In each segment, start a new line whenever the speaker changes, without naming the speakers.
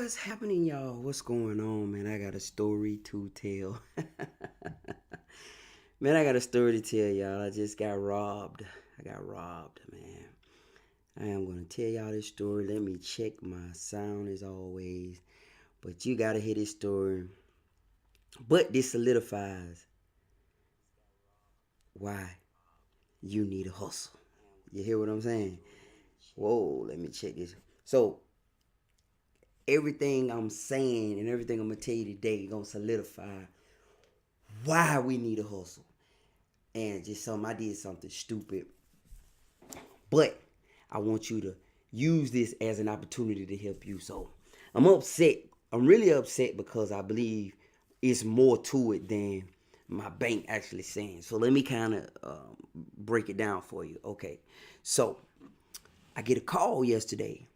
What's happening, y'all? What's going on, man? I got a story to tell. Man, I got a story to tell y'all. I just got robbed. I got robbed, man. I am going to tell y'all this story. Let me check my sound as always. But you got to hear this story. But this solidifies why you need a hustle. You hear what I'm saying? Whoa, let me check this. So, everything I'm saying and everything I'm going to tell you today going to solidify why we need a hustle. And just I did something stupid. But I want you to use this as an opportunity to help you. So I'm upset. I'm really upset because I believe it's more to it than my bank actually saying. So let me kind of break it down for you. Okay. So I get a call yesterday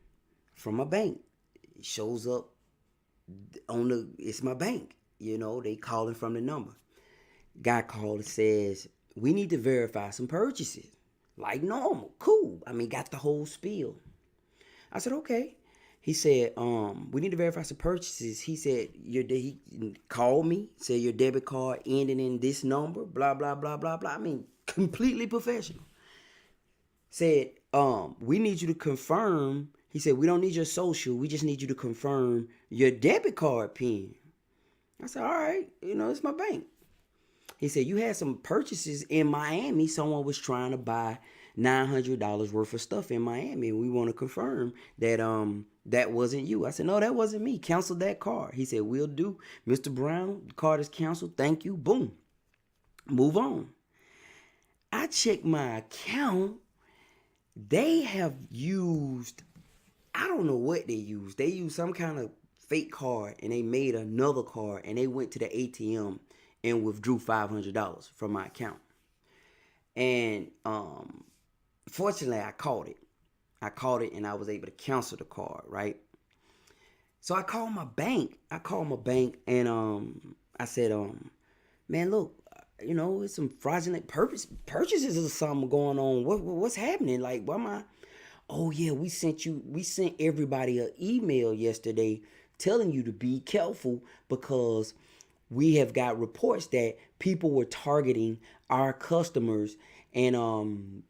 from my bank. It shows up it's my bank. They calling from the number. Guy called and says, we need to verify some purchases. Like normal. Cool. I mean, got the whole spiel. I said, okay. He said, we need to verify some purchases. He said, he called me, said your debit card ending in this number, blah, blah, blah, blah, blah. I mean, completely professional. Said, we need you to confirm. He said, we don't need your social. We just need you to confirm your debit card PIN. I said, all right, it's my bank. He said, you had some purchases in Miami. Someone was trying to buy $900 worth of stuff in Miami. And we want to confirm that that wasn't you. I said, no, that wasn't me. Cancel that card. He said, will do. Mr. Brown, the card is canceled. Thank you. Boom. Move on. I checked my account. They have used, I don't know what they used. They used some kind of fake card and they made another card and they went to the ATM and withdrew $500 from my account. And fortunately, I caught it. And I was able to cancel the card, right? So I called my bank. And I said, man, look, it's some fraudulent purchases or something going on. What's happening? Like, why am I? Oh yeah, we sent everybody an email yesterday telling you to be careful because we have got reports that people were targeting our customers and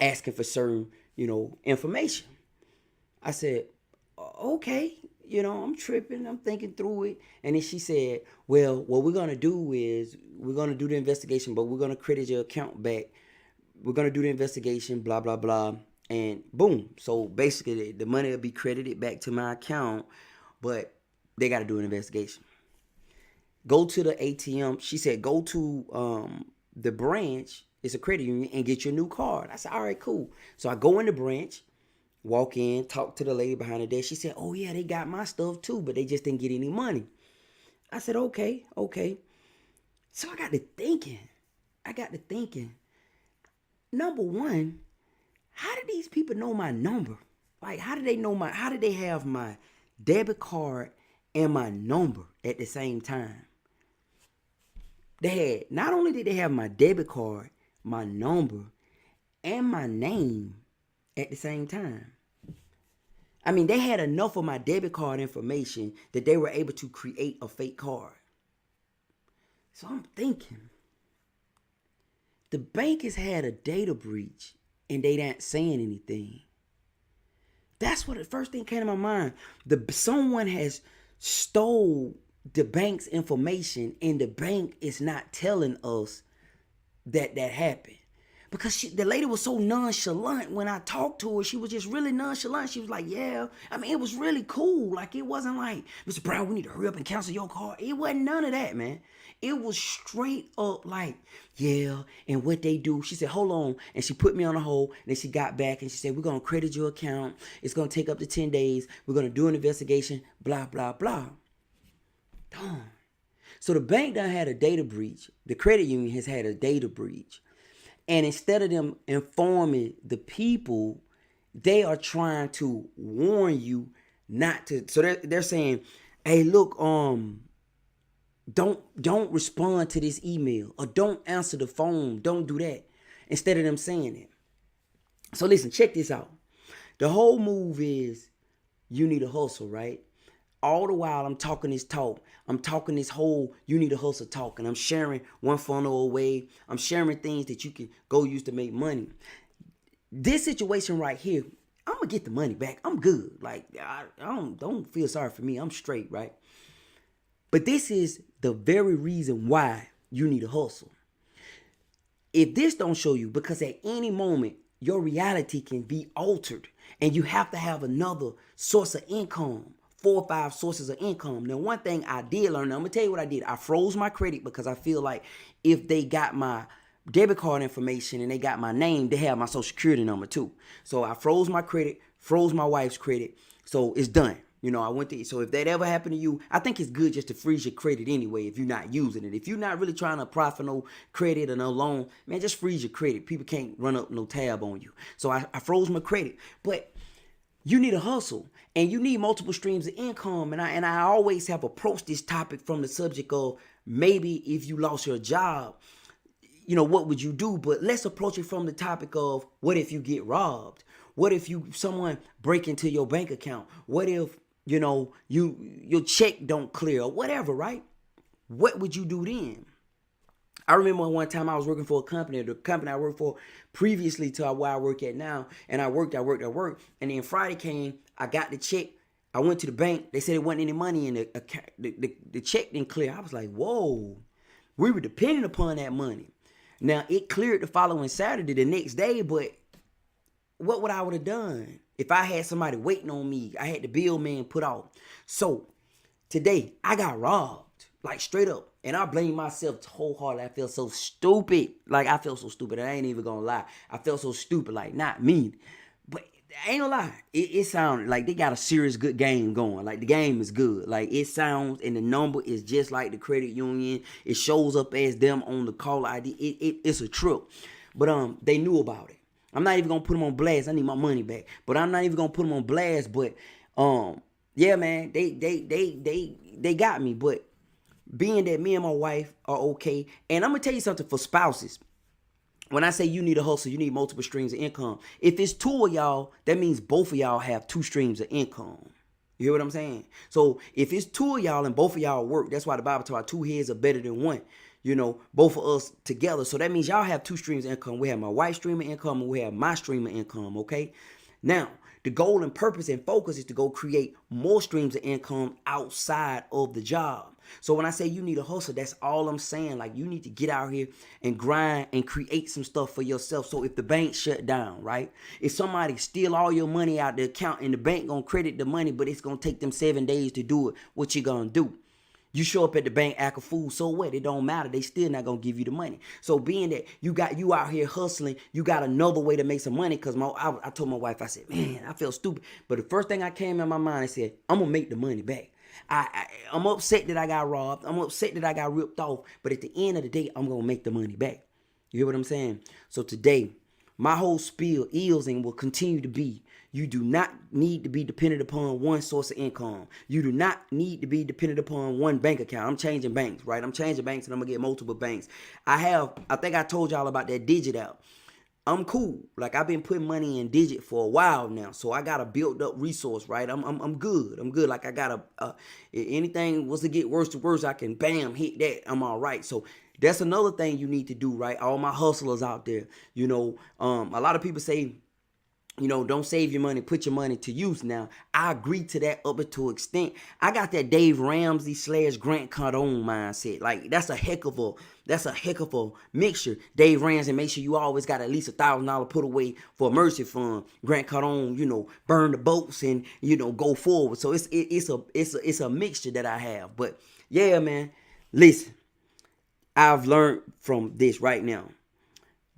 asking for certain, information. I said, okay, I'm tripping. I'm thinking through it. And then she said, well, what we're going to do is we're going to do the investigation, but we're going to credit your account back. We're going to do the investigation, blah, blah, blah. And boom. So basically the money will be credited back to my account, but they got to do an investigation. Go to the ATM. She said, go to the branch. It's a credit union and get your new card. I said, all right, cool. So I go in the branch, walk in, talk to the lady behind the desk. She said, oh yeah, they got my stuff too, but they just didn't get any money. I said, okay. So I got to thinking. Number one, how did these people know my number? Like, how did they have my debit card and my number at the same time? Not only did they have my debit card, my number, and my name at the same time. I mean, they had enough of my debit card information that they were able to create a fake card. So I'm thinking, the bank has had a data breach and they not saying anything. That's what the first thing came to my mind. Someone has stole the bank's information and the bank is not telling us that happened. Because the lady was so nonchalant when I talked to her. She was just really nonchalant. She was like, yeah. I mean, it was really cool. Like, it wasn't like, Mr. Brown, we need to hurry up and cancel your card. It wasn't none of that, man. It was straight up like, yeah, and what they do. She said, hold on. And she put me on a hold. And then she got back and she said, we're going to credit your account. It's going to take up to 10 days. We're going to do an investigation, blah, blah, blah. Darn. So the bank done had a data breach. The credit union has had a data breach. And instead of them informing the people, they are trying to warn you not to. So they're saying, hey, look, don't respond to this email or don't answer the phone. Don't do that. Instead of them saying it. So listen, check this out. The whole move is you need a hustle, right? all the while I'm talking this talk. I'm talking this whole you need a hustle talk. And I'm sharing one funnel away. I'm sharing things that you can go use to make money. This situation right here, I'm gonna get the money back. I'm good. Like I don't feel sorry for me. I'm straight, right? But this is the very reason why you need a hustle. If this don't show you, because at any moment your reality can be altered and you have to have another source of income, 4 or 5 sources of income. Now, one thing I did learn, now I'm gonna tell you what I did. I froze my credit because I feel like if they got my debit card information and they got my name, they have my social security number too. So I froze my credit, froze my wife's credit. So it's done. I went to, so if that ever happened to you, I think it's good just to freeze your credit anyway if you're not using it. If you're not really trying to apply for no credit or no loan, man, just freeze your credit. People can't run up no tab on you. So I froze my credit. But you need a hustle and you need multiple streams of income. And I always have approached this topic from the subject of maybe if you lost your job, what would you do? But let's approach it from the topic of what if you get robbed? What if someone break into your bank account? What if, your check don't clear or whatever, right? What would you do then? I remember one time I was working for a company, the company I worked for previously to where I work at now. And I worked. And then Friday came, I got the check. I went to the bank. They said there wasn't any money in the account. The check didn't clear. I was like, whoa, we were dependent upon that money. Now, it cleared the following Saturday, the next day, but what would I would have done if I had somebody waiting on me? I had the bill man put off. So today, I got robbed, like straight up. And I blame myself wholeheartedly. I feel so stupid. Like, I feel so stupid. I ain't even gonna lie. I felt so stupid, like, not me. But I ain't gonna lie. It sounded like they got a serious good game going. Like, the game is good. Like, it sounds, and the number is just like the credit union. It shows up as them on the caller ID. It's a trip. But they knew about it. I'm not even gonna put them on blast. I need my money back. But I'm not even gonna put them on blast. But yeah, man, they got me. But being that me and my wife are okay, and I'm gonna tell you something for spouses. When I say you need a hustle, you need multiple streams of income. If it's 2 of y'all, that means both of y'all have 2 streams of income. You hear what I'm saying? So if it's 2 of y'all and both of y'all work, that's why the Bible talks 2 heads are better than one. Both of us together. So that means y'all have 2 streams of income. We have my wife's stream of income and we have my stream of income, okay? Now, the goal and purpose and focus is to go create more streams of income outside of the job. So when I say you need a hustle, that's all I'm saying. Like, you need to get out here and grind and create some stuff for yourself. So if the bank shut down, right? If somebody steal all your money out the account and the bank gonna credit the money, but it's gonna take them 7 days to do it, what you gonna do? You show up at the bank, act a fool, so what? It don't matter. They still not gonna give you the money. So being that you out here hustling, you got another way to make some money. Cause I told my wife, I said, man, I feel stupid. But the first thing I came in my mind, I said, I'm gonna make the money back. I'm upset that I got robbed. I'm upset that I got ripped off. But at the end of the day, I'm gonna make the money back. You hear what I'm saying? So today, my whole spiel is and will continue to be, you do not need to be dependent upon one source of income. You do not need to be dependent upon one bank account. I'm changing banks, right? I'm changing banks and I'm going to get multiple banks. I think I told y'all about that Digit app. I'm cool. Like, I've been putting money in Digit for a while now. So I got a built up resource, right? I'm good. I'm good. Like, I got anything was to get worse to worse, I can bam, hit that. I'm all right. So that's another thing you need to do, right? All my hustlers out there, a lot of people say, don't save your money, put your money to use. Now, I agree to that up to an extent. I got that Dave Ramsey / Grant Cardone mindset. Like, that's a heck of a mixture. Dave Ramsey, make sure you always got at least $1,000 put away for emergency fund. Grant Cardone, burn the boats and, go forward. So it's a mixture that I have. But yeah, man, listen, I've learned from this right now.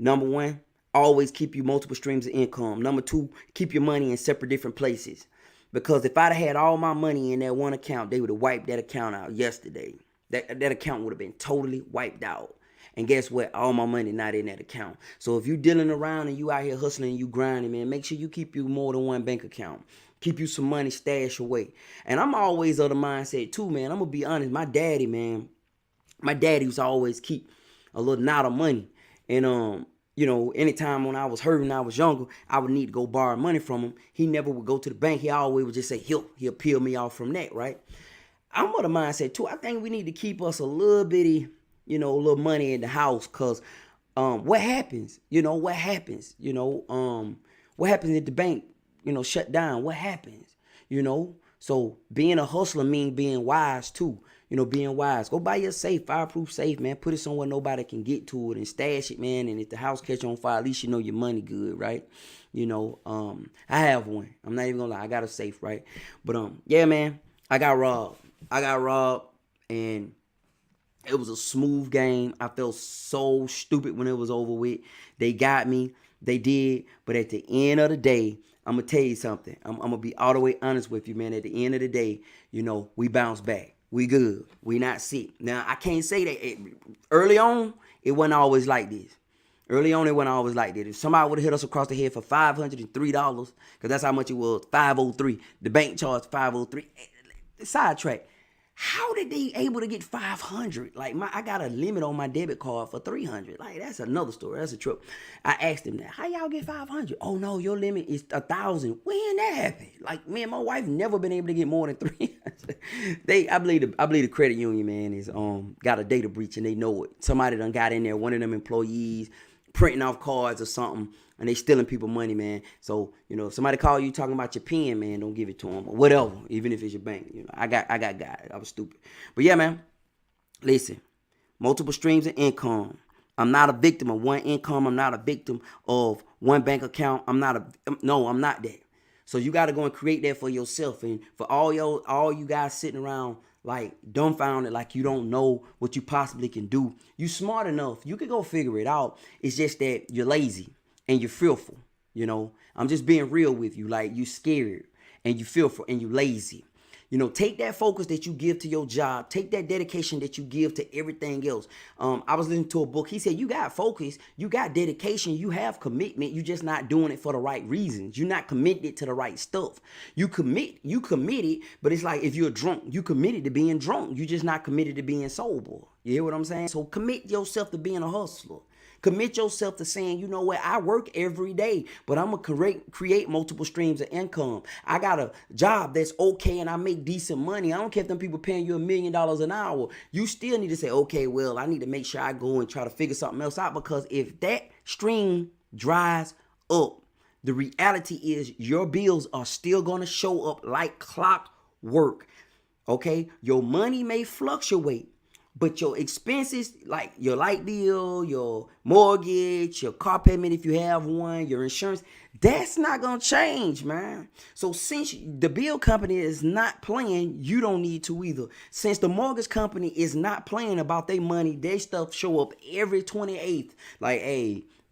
Number 1, always keep you multiple streams of income. Number 2, keep your money in separate different places. Because if I'd have had all my money in that one account, they would have wiped that account out yesterday. That account would have been totally wiped out. And guess what? All my money not in that account. So if you dealing around and you out here hustling and you grinding, man, make sure you keep you more than one bank account. Keep you some money stashed away. And I'm always of the mindset too, man. I'm going to be honest. My daddy was always keep a little knot of money. And anytime when I was hurting, I was younger, I would need to go borrow money from him. He never would go to the bank. He always would just say he'll peel me off from that, right? I'm of the mindset too. I think we need to keep us a little bitty, a little money in the house, cause what happens? What happens? What happens if the bank, shut down? What happens? So being a hustler means being wise too. Being wise. Go buy your safe, fireproof safe, man. Put it somewhere nobody can get to it and stash it, man. And if the house catch on fire, at least you know your money good, right? I have one. I'm not even gonna lie. I got a safe, right? But yeah, man, I got robbed. And it was a smooth game. I felt so stupid when it was over with. They got me. They did. But at the end of the day, I'm going to tell you something. I'm going to be all the way honest with you, man. At the end of the day, we bounce back. We good. We not sick. Now, I can't say that. Early on, it wasn't always like this. If somebody would have hit us across the head for $503, because that's how much it was, 503. The bank charged 503. Sidetrack. How did they able to get 500? Like I got a limit on my debit card for 300. Like that's another story. That's a trip. I asked them that. How y'all get 500? Oh no, your limit is 1,000. When that happened? Like me and my wife never been able to get more than 300. I believe the credit union, man, is got a data breach and they know it. Somebody done got in there. One of them employees printing off cards or something, and they stealing people money, man. So, if somebody call you talking about your pen, man, don't give it to them or whatever, even if it's your bank. I got guys. I was stupid. But yeah, man, listen, multiple streams of income. I'm not a victim of one income. I'm not a victim of one bank account. I'm not that. So you got to go and create that for yourself. And for all you guys sitting around like dumbfounded, like you don't know what you possibly can do. You smart enough. You can go figure it out. It's just that you're lazy and you're fearful. I'm just being real with you. Like you scared and you fearful and you lazy. Take that focus that you give to your job. Take that dedication that you give to everything else. I was listening to a book. He said, you got focus, you got dedication, you have commitment. You just not doing it for the right reasons. You're not committed to the right stuff. You committed, but it's like if you're drunk, you committed to being drunk. You just not committed to being sober. You hear what I'm saying? So commit yourself to being a hustler. Commit yourself to saying, you know what, I work every day, but I'm going to create multiple streams of income. I got a job that's okay and I make decent money. I don't care if them people paying you $1 million an hour. You still need to say, okay, well, I need to make sure I go and try to figure something else out, because if that stream dries up, the reality is your bills are still going to show up like clockwork. Okay? Your money may fluctuate, but your expenses, like your light bill, your mortgage, your car payment if you have one, your insurance, that's not going to change, man. So since the bill company is not playing, you don't need to either. Since the mortgage company is not playing about their money, their stuff show up every 28th. Like,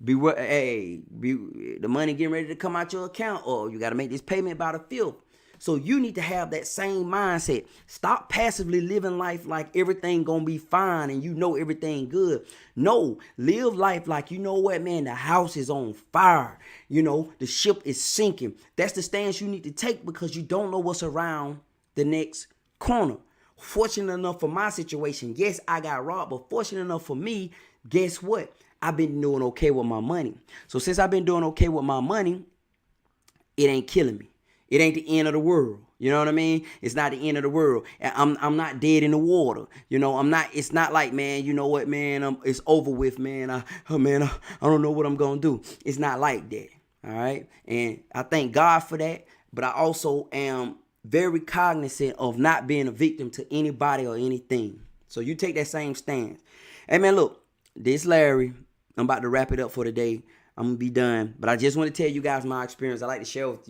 the money getting ready to come out your account, or you got to make this payment by the 5th. So you need to have that same mindset. Stop passively living life like everything gonna be fine and everything good. No, live life like, you know what, man, the house is on fire. The ship is sinking. That's the stance you need to take, because you don't know what's around the next corner. Fortunate enough for my situation, yes, I got robbed, but fortunate enough for me, guess what? I've been doing okay with my money. So since I've been doing okay with my money, it ain't killing me. It ain't the end of the world. You know what I mean? It's not the end of the world. I'm not dead in the water. It's not like, man, you know what, man, it's over with, man. I don't know what I'm going to do. It's not like that. All right. And I thank God for that. But I also am very cognizant of not being a victim to anybody or anything. So you take that same stance. Hey, man, look, this Larry. I'm about to wrap it up for today. I'm going to be done. But I just want to tell you guys my experience. I like to share with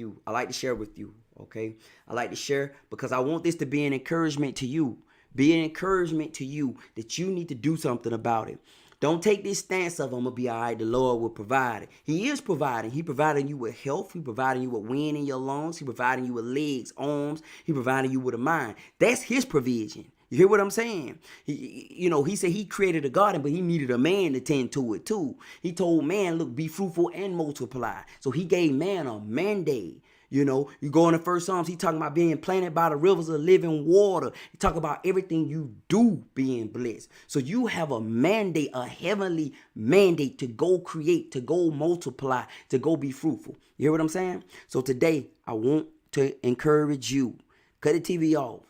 you. Okay? I like to share because I want this to be an encouragement to you. Be an encouragement to you that you need to do something about it. Don't take this stance of, I'm going to be all right, the Lord will provide it. He is providing. He providing you with health. He providing you with wind in your lungs. He providing you with legs, arms. He providing you with a mind. That's his provision. You hear what I'm saying? He said he created a garden, but he needed a man to tend to it too. He told man, look, be fruitful and multiply. So he gave man a mandate. You know, you go in the first Psalms, he talking about being planted by the rivers of living water. He talk about everything you do being blessed. So you have a mandate, a heavenly mandate to go create, to go multiply, to go be fruitful. You hear what I'm saying? So today, I want to encourage you. Cut the TV off.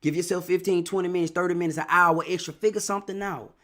Give yourself 15, 20 minutes, 30 minutes, an hour extra. Figure something out.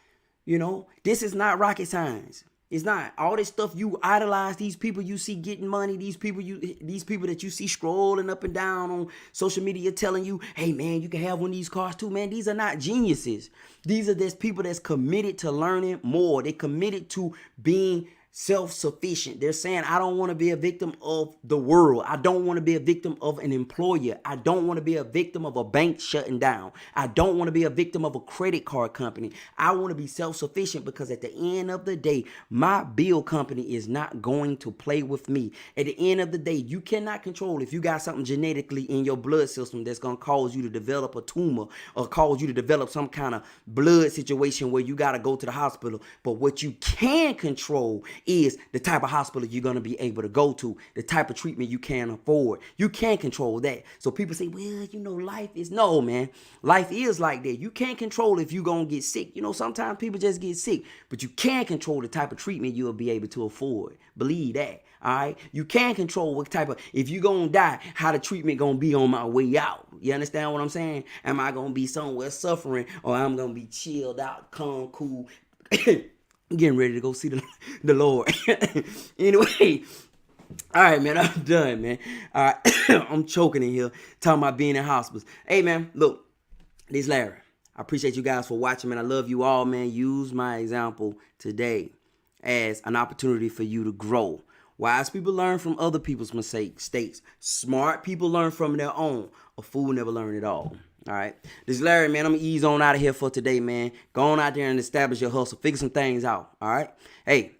You know, this is not rocket science. It's not all this stuff you idolize. These people you see getting money. These people that you see scrolling up and down on social media telling you, "Hey man, you can have one of these cars too." Man, these are not geniuses. These are just people that's committed to learning more. They committed to being self-sufficient. They're saying, I don't want to be a victim of the world. I don't want to be a victim of an employer. I don't want to be a victim of a bank shutting down. I don't want to be a victim of a credit card company. I want to be self-sufficient because at the end of the day, my bill company is not going to play with me. At the end of the day, you cannot control if you got something genetically in your blood system that's going to cause you to develop a tumor or cause you to develop some kind of blood situation where you got to go to the hospital. But what you can control is the type of hospital you're going to be able to go to, the type of treatment you can afford. You can't control that. So people say, well, you know, life is, no, man. Life is like that. You can't control if you're going to get sick. You know, sometimes people just get sick, but you can control the type of treatment you'll be able to afford. Believe that. All right. You can control what type of, if you're going to die, how the treatment going to be on my way out. You understand what I'm saying? Am I going to be somewhere suffering, or I'm going to be chilled out, calm, cool, getting ready to go see the Lord. Anyway, all right, man, I'm done, man. All right, I'm choking in here talking about being in hospitals. Hey, man, look, this is Larry. I appreciate you guys for watching, man. I love you all, man. Use my example today as an opportunity for you to grow. Wise people learn from other people's mistakes. Smart people learn from their own. A fool never learn it all. All right. This is Larry, man. I'm going to ease on out of here for today, man. Go on out there and establish your hustle. Figure some things out. All right. Hey.